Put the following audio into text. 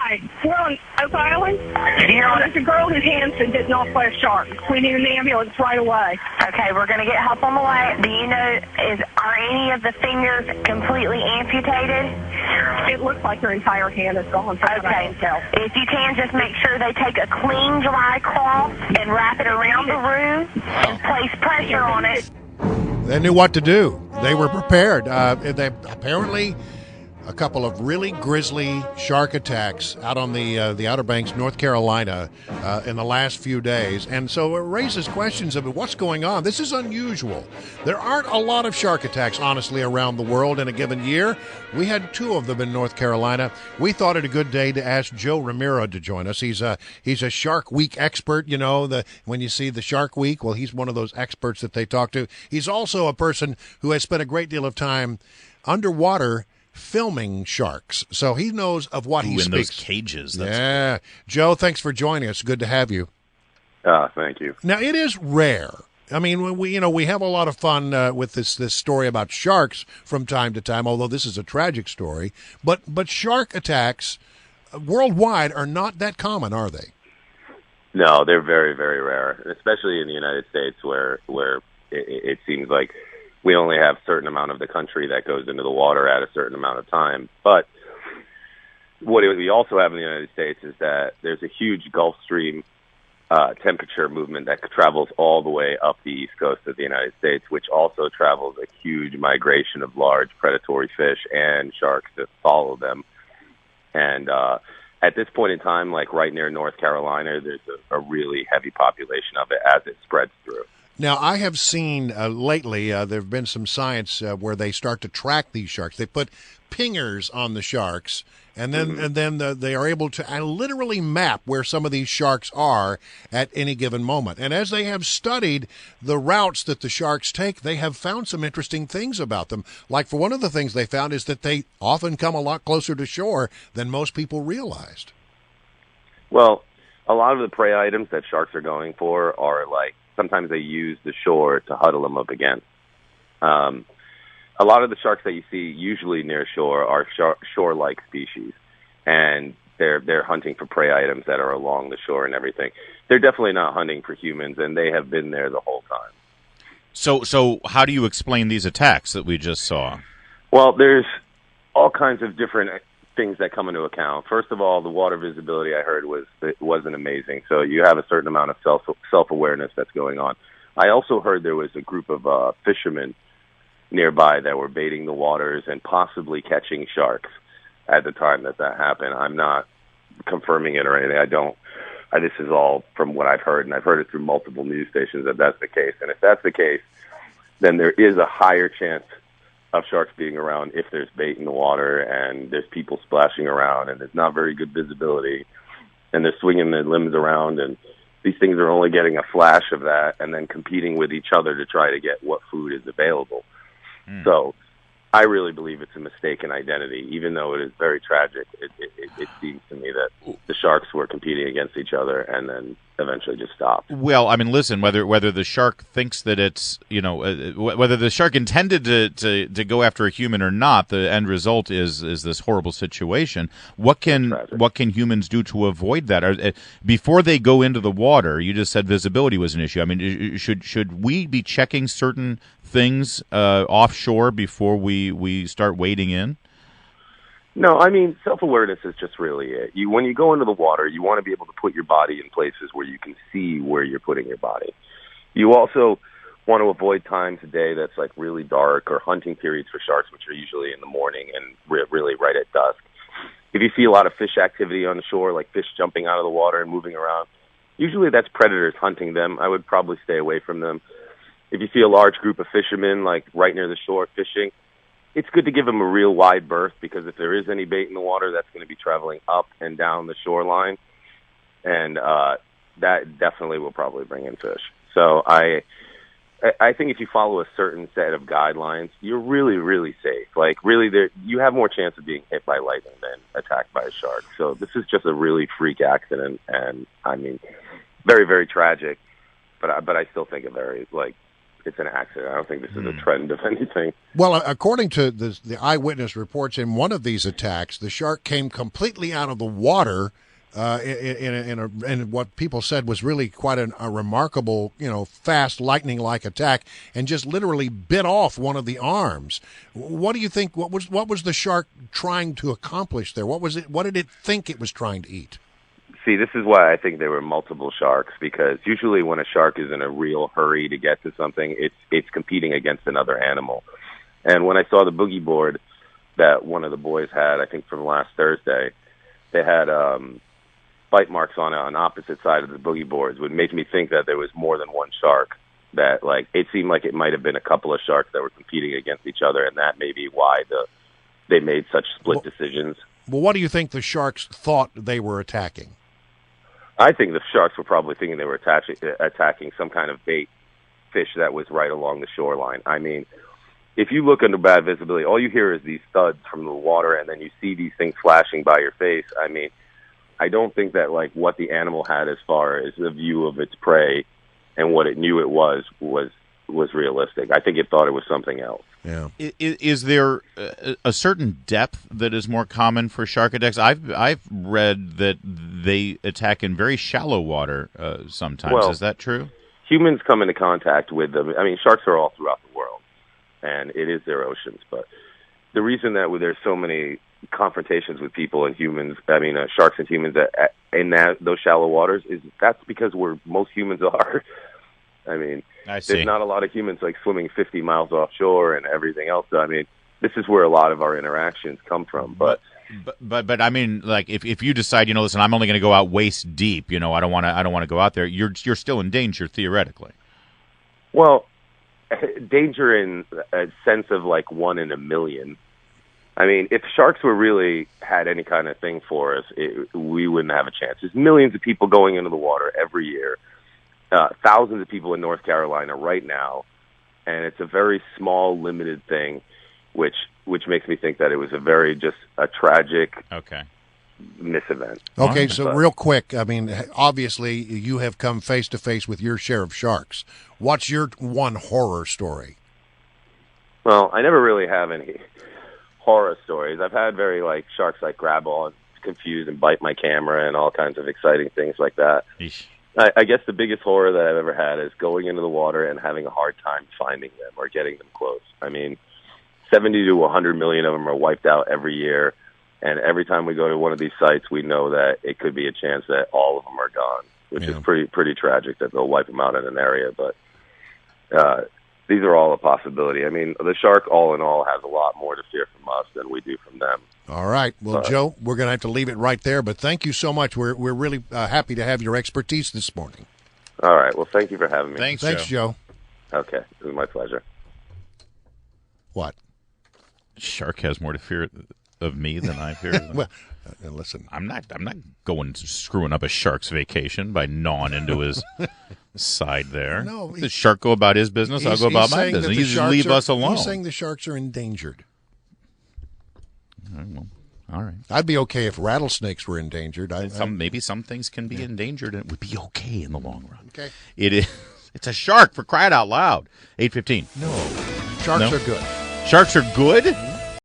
Hi. We're on Oak Island. There's a girl whose hands had bitten off by a shark. We need an ambulance right away. Okay, we're going to get help on the way. Do you know, are any of the fingers completely amputated? It looks like her entire hand is gone. Okay. If you can, just make sure they take a clean, dry cloth and wrap it around the wound and place pressure on it. They knew what to do. They were prepared. They apparently a couple of really grisly shark attacks out on the Outer Banks, North Carolina, in the last few days. And so it raises questions of what's going on. This is unusual. There aren't a lot of shark attacks, honestly, around the world in a given year. We had 2 of them in North Carolina. We thought it a good day to ask Joe Romeiro to join us. He's a Shark Week expert. You know, when you see the Shark Week, well, he's one of those experts that they talk to. He's also a person who has spent a great deal of time underwater filming sharks, so he knows of what he speaks. In those cages. That's cool. Joe, thanks for joining us. Good to have you. Thank you. Now, it is rare. I mean, we have a lot of fun with this story about sharks from time to time, although this is a tragic story. But shark attacks worldwide are not that common, are they? No, they're very, very rare, especially in the United States where it seems like we only have a certain amount of the country that goes into the water at a certain amount of time. But what we also have in the United States is that there's a huge Gulf Stream temperature movement that travels all the way up the east coast of the United States, which also travels a huge migration of large predatory fish and sharks that follow them. And at this point in time, like right near North Carolina, there's a really heavy population of it as it spreads through. Now, I have seen lately, there have been some science where they start to track these sharks. They put pingers on the sharks, and then they are able to literally map where some of these sharks are at any given moment. And as they have studied the routes that the sharks take, they have found some interesting things about them. Like, for one of the things they found is that they often come a lot closer to shore than most people realized. Well, a lot of the prey items that sharks are going for are like, sometimes they use the shore to huddle them up against. A lot of the sharks that you see usually near shore are shore-like species, and they're hunting for prey items that are along the shore and everything. They're definitely not hunting for humans, and they have been there the whole time. So how do you explain these attacks that we just saw? Well, there's all kinds of different things that come into account. First of all, the water visibility I heard wasn't amazing, so you have a certain amount of self-awareness that's going on. I also heard there was a group of fishermen nearby that were baiting the waters and possibly catching sharks at the time that happened. I'm not confirming it or anything. This is all from what I've heard, and I've heard it through multiple news stations that that's the case. And if that's the case, then there is a higher chance of sharks being around if there's bait in the water and there's people splashing around and there's not very good visibility and they're swinging their limbs around, and these things are only getting a flash of that and then competing with each other to try to get what food is available. So I really believe it's a mistaken identity. Even though it is very tragic, it seems to me that the sharks were competing against each other and then eventually just stopped. Well, I mean, listen, whether the shark thinks that it's, whether the shark intended to go after a human or not, the end result is this horrible situation. What can humans do to avoid that? Before they go into the water, you just said visibility was an issue. I mean, should we be checking certain things offshore before we start wading in? No, I mean, self-awareness is just really it. When you go into the water, you want to be able to put your body in places where you can see where you're putting your body. You also want to avoid times of day that's like really dark, or hunting periods for sharks, which are usually in the morning and really right at dusk. If you see a lot of fish activity on the shore, like fish jumping out of the water and moving around, usually that's predators hunting them. I would probably stay away from them. If you see a large group of fishermen, like right near the shore fishing, it's good to give them a real wide berth, because if there is any bait in the water, that's going to be traveling up and down the shoreline, and that definitely will probably bring in fish. So I think if you follow a certain set of guidelines, you're really, really safe. Like, really, you have more chance of being hit by lightning than attacked by a shark. So this is just a really freak accident, and I mean, very, very tragic. But I still think it's an accident. I don't think this is a trend of anything. Well, according to the eyewitness reports, in one of these attacks, the shark came completely out of the water in what people said was really quite a remarkable, fast lightning-like attack, and just literally bit off one of the arms. What do you think? What was the shark trying to accomplish there? What was it? What did it think it was trying to eat? See, this is why I think there were multiple sharks, because usually when a shark is in a real hurry to get to something, it's competing against another animal. And when I saw the boogie board that one of the boys had, I think from last Thursday, they had bite marks on opposite side of the boogie boards, would make me think that there was more than one shark. That it seemed like it might have been a couple of sharks that were competing against each other, and that may be why they made such split decisions. Well, what do you think the sharks thought they were attacking? I think the sharks were probably thinking they were attacking some kind of bait fish that was right along the shoreline. I mean, if you look under bad visibility, all you hear is these thuds from the water, and then you see these things flashing by your face. I mean, I don't think that what the animal had as far as the view of its prey and what it knew it was realistic. I think it thought it was something else. Yeah. Is there a certain depth that is more common for shark attacks? I've read that they attack in very shallow water sometimes. Well, is that true? Humans come into contact with them. I mean, sharks are all throughout the world, and it is their oceans. But the reason that there's so many confrontations with people and humans, sharks and humans in those shallow waters, that's because most humans are. I mean, there's not a lot of humans swimming 50 miles offshore and everything else. So, I mean, this is where a lot of our interactions come from. But I mean, if you decide, listen, I'm only going to go out waist deep. I don't want to go out there. You're still in danger theoretically. Well, danger in a sense of 1 in a million. I mean, if sharks really had any kind of thing for us, we wouldn't have a chance. There's millions of people going into the water every year. Thousands of people in North Carolina right now, and it's a very small, limited thing, which makes me think that it was a tragic misevent. Okay, so real quick, I mean, obviously you have come face to face with your share of sharks. What's your one horror story? Well, I never really have any horror stories. I've had sharks grab on, confuse, and bite my camera, and all kinds of exciting things like that. Eesh. I guess the biggest horror that I've ever had is going into the water and having a hard time finding them or getting them close. I mean, 70 to 100 million of them are wiped out every year, and every time we go to one of these sites, we know that it could be a chance that all of them are gone, which is pretty tragic that they'll wipe them out in an area. But these are all a possibility. I mean, the shark, all in all, has a lot more to fear from us than we do from them. All right. Well, Joe, we're going to have to leave it right there, but thank you so much. We're really happy to have your expertise this morning. All right. Well, thank you for having me. Thanks, Joe. Okay. It was my pleasure. What? Shark has more to fear of me than I fear. Well, listen. I'm not going screwing up a shark's vacation by gnawing into his side there. No, the shark go about his business. I'll go about my business. You just leave us alone. He's saying the sharks are endangered. Well, all right. I'd be okay if rattlesnakes were endangered. Maybe some things can be endangered, and it would be okay in the long run. Okay. It is. It's a shark, for crying out loud. 8:15. No, sharks are good. Sharks are good?